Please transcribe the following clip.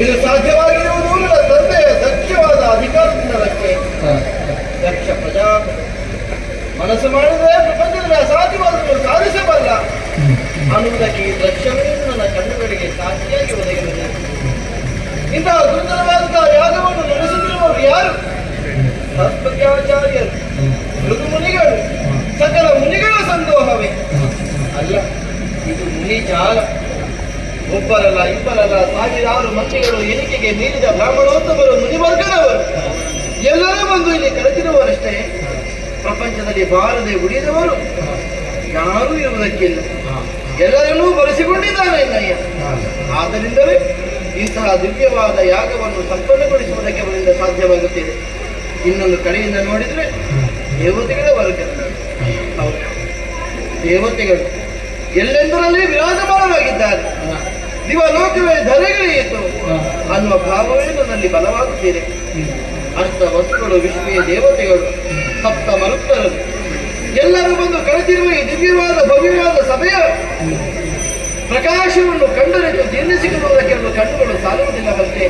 ಇದು ಸಾಧ್ಯವಾಗಿರುವುದು ನನ್ನ ತಂದೆಯ ದಕ್ಷವಾದ ಅಧಿಕಾರದಿಂದ ರಕ್ಷೆ. ದಕ್ಷ ಪ್ರಜಾಪತಿ ಮನಸ್ಸು ಮಾಡಿದರೆ ಪ್ರಪಂಚದಲ್ಲಿ ಅಸಾಧ್ಯವಾದನ್ನು ಸಾಧಿಸಬಲ್ಲ ಅನ್ನುವುದಕ್ಕೆ ಈ ದೃಶ್ಯವೇ ನನ್ನ ಕಣ್ಣುಗಳಿಗೆ ಸಾಕ್ಷಿಯಾಗಿ ಒದಗಿರುತ್ತದೆ. ಇಂತಹ ಸುಂದರವಾದಂತಹ ಯಾಗವನ್ನು ನಡೆಸುತ್ತಿರುವವರು ಯಾರು? ಸರ್ಪಜ್ಞಾಚಾರ್ಯರು, ಮೃದು ಮುನಿಗಳು, ಸಕಲ ಮುನಿಗಳ ಸಂದೋಹವೇ ಅಲ್ಲ. ಇದು ಮುನಿ ಜಾಲ. ಒಬ್ಬರಲ್ಲ ಇಬ್ಬರಲ್ಲ, ಸಾವಿರಾರು ಮಂದಿಗಳು, ಎಣಿಕೆಗೆ ಮೀರಿದ ಬ್ರಾಹ್ಮಣೋತ್ತಮರು, ಮುನಿವರ್ಗದವರು ಎಲ್ಲರೂ ಬಂದು ಇಲ್ಲಿ ಕರೆತಿರುವವರಷ್ಟೇ. ಪ್ರಪಂಚದಲ್ಲಿ ಬಾರದೆ ಉಳಿದವರು ಯಾರೂ ಇರುವುದಕ್ಕಿಲ್ಲ. ಎಲ್ಲರನ್ನೂ ಬರೆಸಿಕೊಂಡಿದ್ದಾನೆ ಎನ್ನಯ್ಯ. ಆದ್ದರಿಂದಲೇ ಇಂತಹ ದಿವ್ಯವಾದ ಯಾಗವನ್ನು ಸಂಪನ್ನಗೊಳಿಸುವುದಕ್ಕೆ ಅವರಿಂದ ಸಾಧ್ಯವಾಗುತ್ತಿದೆ. ಇನ್ನೊಂದು ಕಡೆಯಿಂದ ನೋಡಿದರೆ ದೇವತೆಗಳ ವರ್ಗ. ಹೌದು, ದೇವತೆಗಳು ಎಲ್ಲೆಂದರಲ್ಲಿ ವಿರಾಜಮಾನರಾಗಿದ್ದಾರೆ. ದಿವಲೋಕವೇ ಧರೆಗಳಿಯಿತು ಅನ್ನುವ ಭಾವವೇ ನನ್ನಲ್ಲಿ ಬಲವಾಗುತ್ತಿದೆ. ಅರ್ಥ ವಸ್ತುಗಳು, ವಿಶ್ವೀಯ ದೇವತೆಗಳು, ಸಪ್ತ ಮರುತ್ತರು ಎಲ್ಲರೂ ಬಂದು ಕಳೆದಿರುವ ಈ ದಿವ್ಯವಾದ ಭವ್ಯವಾದ ಸಭೆಯ ಪ್ರಕಾಶವನ್ನು ಕಂಡರೆಂದು ಜೀರ್ಣಿಸಿಕೊಳ್ಳುವುದಕ್ಕೆ ಕಣ್ಣುಗಳು ಸಾಲುವುದಿಲ್ಲವಂತೆ.